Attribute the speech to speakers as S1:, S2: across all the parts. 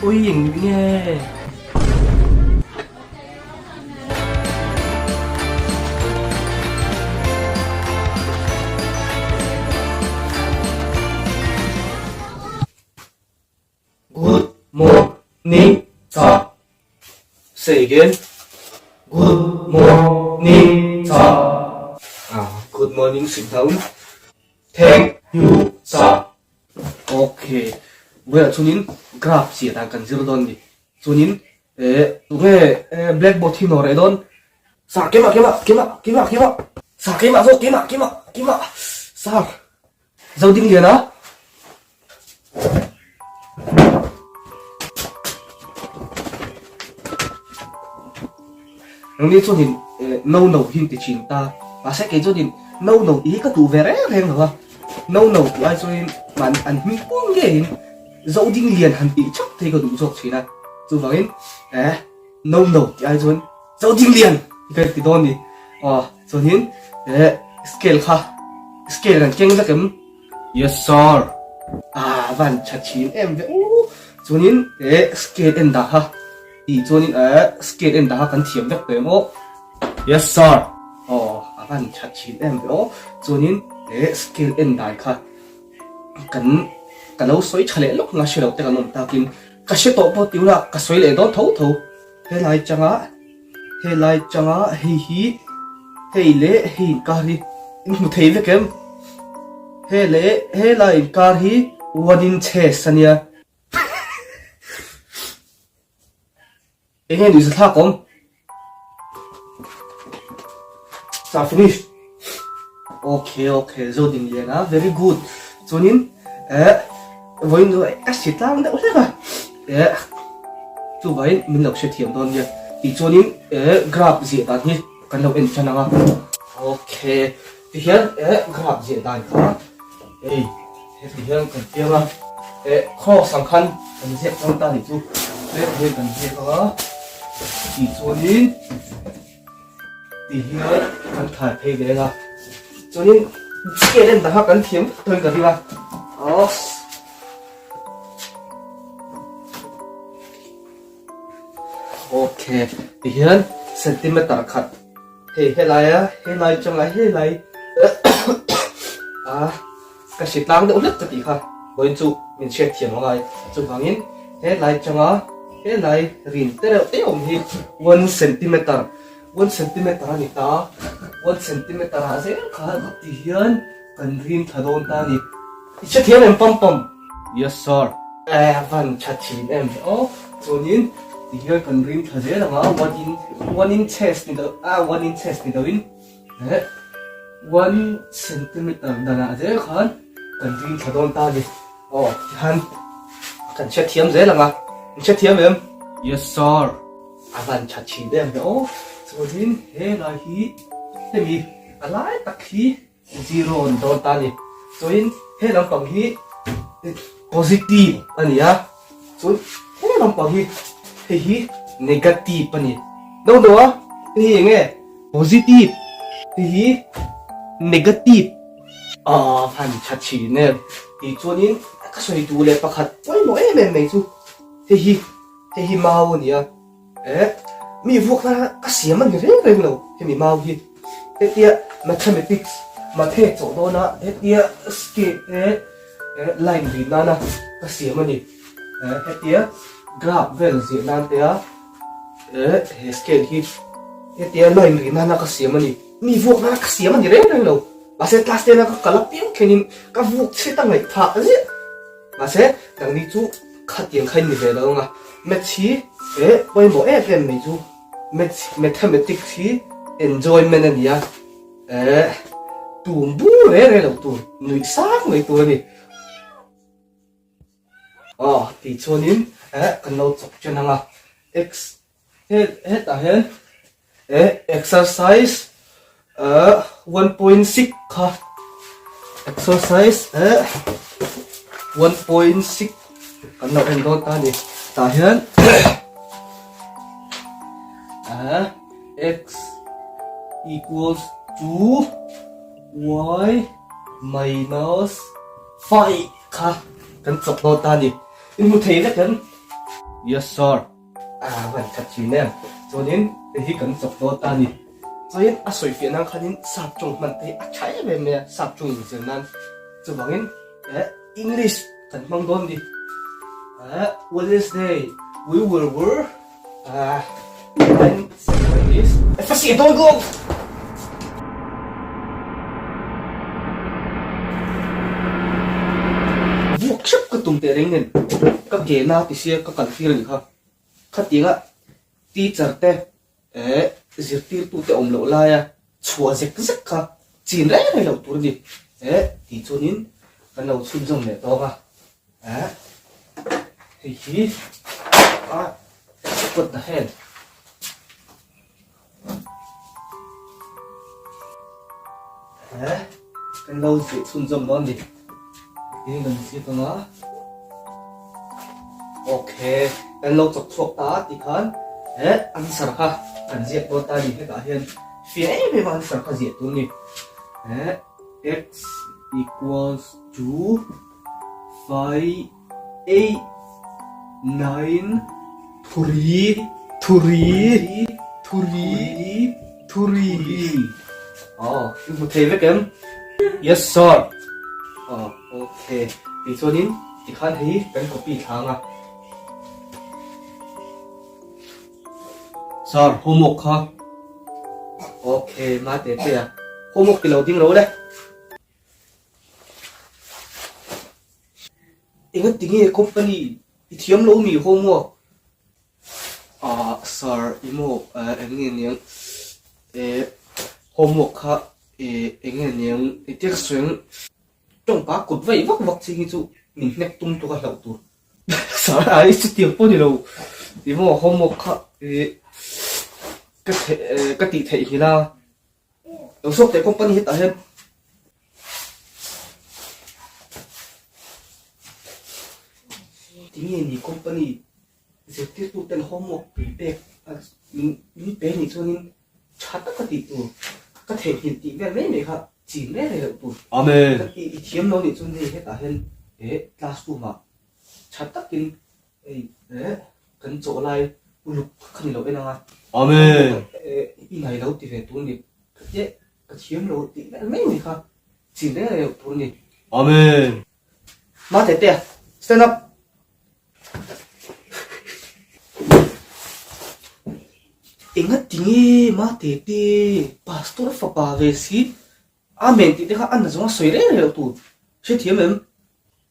S1: Ôi nhìn nghe. Good morning, sir. Say again. Good morning, sir. Good morning, Sington. Thank you, sir. Okay. Bây giờ chúng nhìn graph gì ta cần zero don đi. Chúng nhìn tụi blackboard thì nó rồi don. Sa kiếm ạ. Sa kiếm ạ. Sa. Dâu đinh liền á. Nên cho nên nâu hin thì chín ta và sẽ cái cho nên nâu ý các tụ về đấy thêm hả nâu thì ai cho nên mà ăn mi cuốn cái dẫu đinh liền hẳn ý chắc thì có đủ rồi chỉ là dù vào in nâu thì ai cho nên dẫu đinh liền cái thì đòn đi cho nên scale là kinh ra cái yes sir van chặt chín em vậy cho nên scale em đã ha thì cho nên scale em đã cần thiểm được cái mô yes sir van chặt chín em vậy cho nên scale em đã cần lâu xoay chả lẽ lúc ngã sẽ đầu tay nông ta kinh cái sẽ tổ bao tiêu là cái xoay lệ đó thấu thế lại chẳng á hi lệ hi cả đi một thấy với kem he lại cả hi one in chest ania nghe được sao không sa finish okay rồi định liền very good cho nên với người cách xịt lang đã hết rồi chú vậy mình lọc sẽ thiểm đòn nhỉ thì cho nên grab gì ta nhỉ cần lọc in cho nào ok thì hiện grab gì ta cả thì hiện cần tiêu là kho sang khăn cần dẹp trong ta thì chú hiện cần dẹp đó thì cho nên thì hiện cần thải thay về là cho nên cái lên ta cần thiểm thôi cần đi là ok thì hiện centimeter cut he lại trong lại cái xịt lang đã lướt tí ha với chú mình sẽ thiểm lại chú vàng in he lại trong he lại rin té ôm hi 1 centimeter này ta 1 centimeter ha sẽ khá thì hiện cần rin thà đôn ta đi sẽ thiểm em pom yes sir van chặt chín em cho nên thì hiện cần rin thà dễ là one in chest này đâu one in chest này đâu in 1 centimeter đó là dễ hơn cần rin thà đôn ta đi han cần sẽ thiểm dễ là mà sẽ thiểm em yes sir van chặt chín em đó cho nên he là hi thế mi lại tắc hi zero đôn ta đi cho nên he làm bằng hi positive anh nhá so he làm bằng hi negative anh đâu đó thì nghe positive thì negative phần chặt chỉ nè thì cho nên cái sợi đủ lệ bạc hạt với mỗi em mấy chú thì mau nhỉ mi vuốt ra cái gì mà như thế này đâu thì mi mau gì thế tia mathematics mà thế chỗ đó na thế tia scale line gì na cái gì mà nhỉ thế tia graph về gì na tia scale hi thế tia line gì na cái gì mà nhỉ mi vuốt ra cái gì mà như thế này đâu mà sẽ class này cái lớp tiếng cái nhìn cái vuốt sẽ tăng ngày phá gì mà sẽ tăng đi chú khát tiếng khai như vậy đâu mà maths với mỗi em mấy chú mathematics enjoyment anh nhá tụm bú đấy là tụm người sáng người tuổi đi thì cho nên cần lâu chọc cho năng hết à hết exercise 1.6 ha exercise 1.6 cần lâu em đón ta đi ta hết x equals to y minus phải khá cần chọc nó ta đi in một thế cần yes sir vẫn chặt chín em cho nên thì cần chọc nó ta đi cho nên soi phiền năng khá nên sạp chung mình thấy cháy về mẹ sạp chung giờ nan cho bằng English cần mong đón đi Wednesday we will work and second is phát triển thôi cô workshop cái tung tiền đấy nên các kế nào thì sẽ các cần phi rồi ha khát tiếng á tí chở te diệt tiêu tụ te om lộ la ya chua dịch rất ha chín đấy này lâu tuổi gì thì cho nên cái lâu xuân rồng này to ha thì khi put the hand cái lâu sẽ xuân rồng đó gì ini gần xí tao nó ok cái lâu chọc chuộc ta thì khán ăn sẵn ha ăn diệt đôi ta đi hết cả hiền phía về mà ăn sẵn ha diệt tôi nhỉ x equals to 5 8 9 3 một thầy với kém yes sir ok thì cho nên thì khán thấy cái copy thang sir homework ha ok mà thế homework cái đầu tiên rồi đấy anh tiếng nghe company thiếm lâu mì homework sir imo anh nghe nhang homework ha anh nghe nhang tiếc xuyên trong ba cột vậy vắt vắt gì chú mình nẹp tung tôi cả đầu tu sao ai chút tiền bao nhiêu đâu thì mà hôm một cái tỷ thể thì là đầu số tại company hiện tại hơn tiếng gì company sẽ tiếp tục tên hôm một bị bẹt mình bẹt thì cho nên chát cái tỷ tu cái thể hiện tỷ về mấy này ha chỉ mấy này tu amen cái thiếm nó thì cho nên hết cả hơn class tu mà chát tất kinh cần chỗ lại lục khăn lâu bên nào amen cái này đâu thì về tu đi cái thiếm nó thì mấy này ha chỉ mấy này tu đi amen mà thế thế stand up ingat tinggi mati ti pastor fapa vesi amen ti dekha an zong soi re tu she thiam em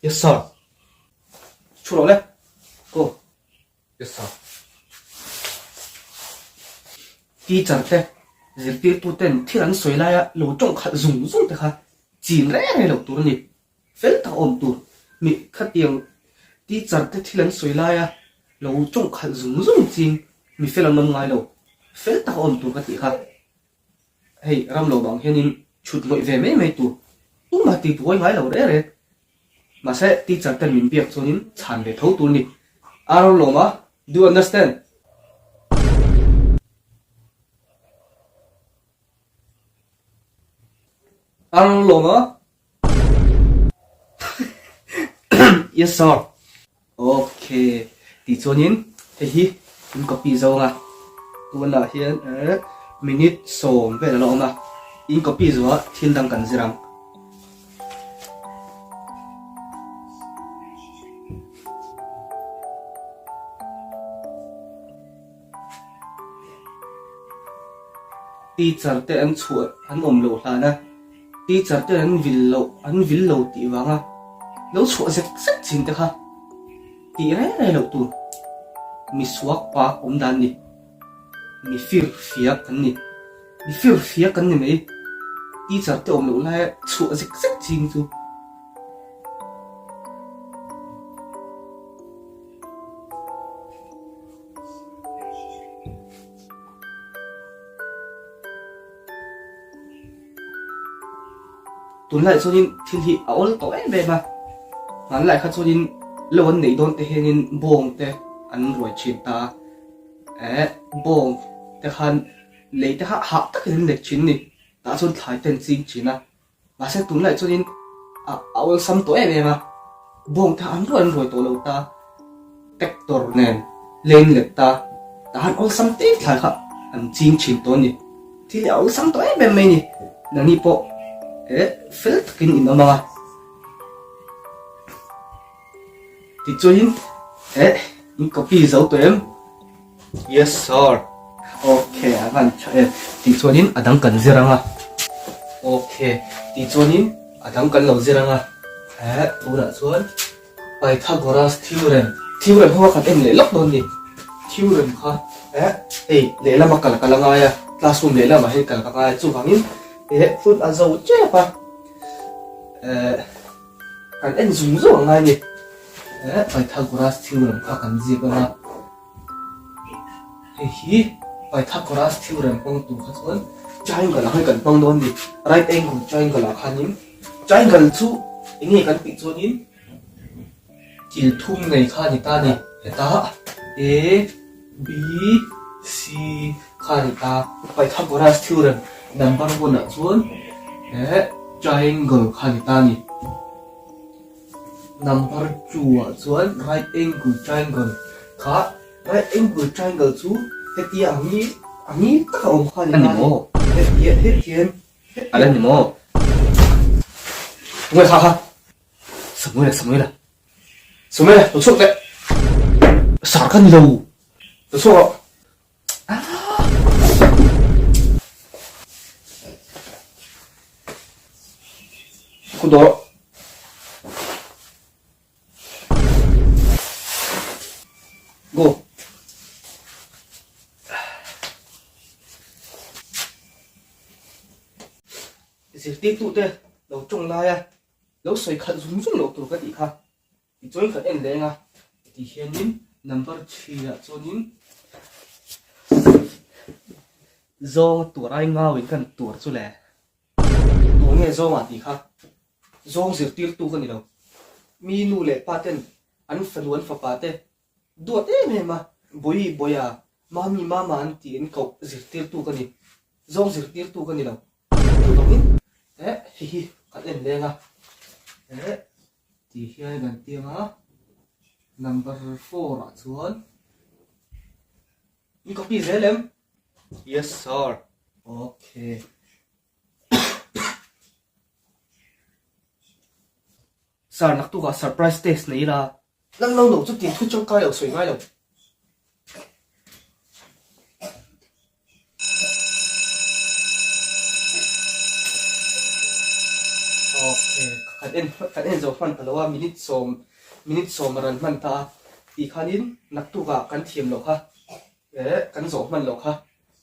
S1: yes sir chulo le go yes sir ti charte zil ti tu ten thiran soi la ya lo tong khat zung zung te kha chin re lo tu ni fel ta om tu mi khatiang ti charte thiran soi la ya lo tong khat zung zung chin mi fel nam ngai lo fel ta om tu ka ti kha hey ram lo bang hianin chut loi ve mai tu mà ti tu ngai lo re mà sẽ ti char tan min biak chonin chan le tho tu ni aro lo ma do you understand aro lo ma yes sir okay ti chonin hi in copy zo nga tu na hian minute som ve lo ma in copy zo thil dang kan zirang teacher te an chu an om lo hlana teacher te an vil lo ti wanga lo chu zek zek chin te kha ti re lo tu mi suak pa om dan ni mi fir fia kan ni mi fir fia kan ni mai teacher te om lo la chu zek zek chin tu tuần lại cho nên thiên thị áo tối về mà hắn lại khác cho nên lâu anh này đón te nên bông te anh rồi chuyện ta bông te han lấy te hạ tất cái lịch chín này đã cho thái tên xin chín à mà sẽ tuần lại cho nên awal sam to ma bong ta an roi to lo ta tractor nen len le ta han all sam te thla kha an ching chin to ni til awal sam to me ni nani po fel kin in ma ti chuin in copy zo to em yes sir okay avan ti chuin adang kan ziranga okay ti chuin adang kan lo ziranga tura chuan Pythagoras theorem ho khat em le lok don ni theorem kha le lama kal kalanga ya classroom le lama he kal ka chu bangin fun azo che pa kan en zum zo ngai ni Pythagoras theorem kha kan ji ka hi Pythagoras theorem pong tu kha chuan triangle hai kan pong don ni right angle triangle kha nin triangle chu inge kan pi chuan in til thum nei kha ni ta ni ta a b c kha ni ta Pythagoras theorem number 1 a chuan triangle kha ni ta ni number 2 a chuan right angle triangle kha right angle triangle chu heti ami ta om kha ni mo hetian ala ni mo ngoi kha samui la tôi xuống đấy sạc cái lâu tôi xuống con đó go giờ tiếp tụ thế đầu trông lai à lâu xoay khát rung rung lâu tụ cái gì khác thì join khát em lên à thì hiện nín number 3 là cho nín do tụ rai ngao với cần tụ cho lẽ tụ nghe do mà thì khác do giờ tiếp tụ cái gì đâu mi nu lệ paten anh phân luận phá pate đuổi thế này mà boi à mami mama anh thì anh cậu giờ tiếp tụ cái gì do giờ tiếp tụ cái gì đâu tụ đâu nín hi khát em lên à thì hiện gần tiếng á number 4 là chuan you copy dễ lắm yes sir okay sir nak tu ka surprise test này là lăng lâu nổ chút tiền thuốc trong cai ở sôi ngay đâu okay kan en zo fan palawa minute som ran man ta ti khanin nak tu ga kan thiam lo kha kan zo man lo kha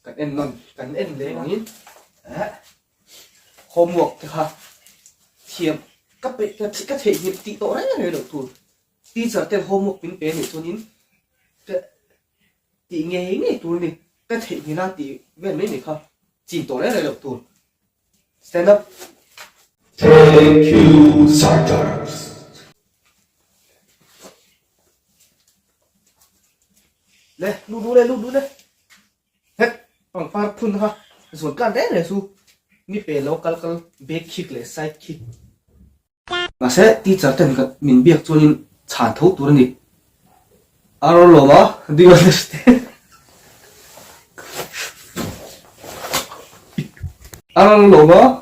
S1: kan en non kan en le ngin homework te kha thiam ka pe ka the ni ti to ra ne lo tu ti giờ te homework pin pe ni chunin ti nge tu ni ka the ni na ti ven me ni kha chin to ra lo tu stand up.
S2: Thank you, Sartars.
S1: Lê, lu lê. Hết, bằng pha phun ha. Rồi cả đấy này su. Mi pe local back kick le side kick. Mà sẽ ti trở thành cái mình biết cho nên chán thấu tu này. Aro lo ma, do you understand? Aro lo ma.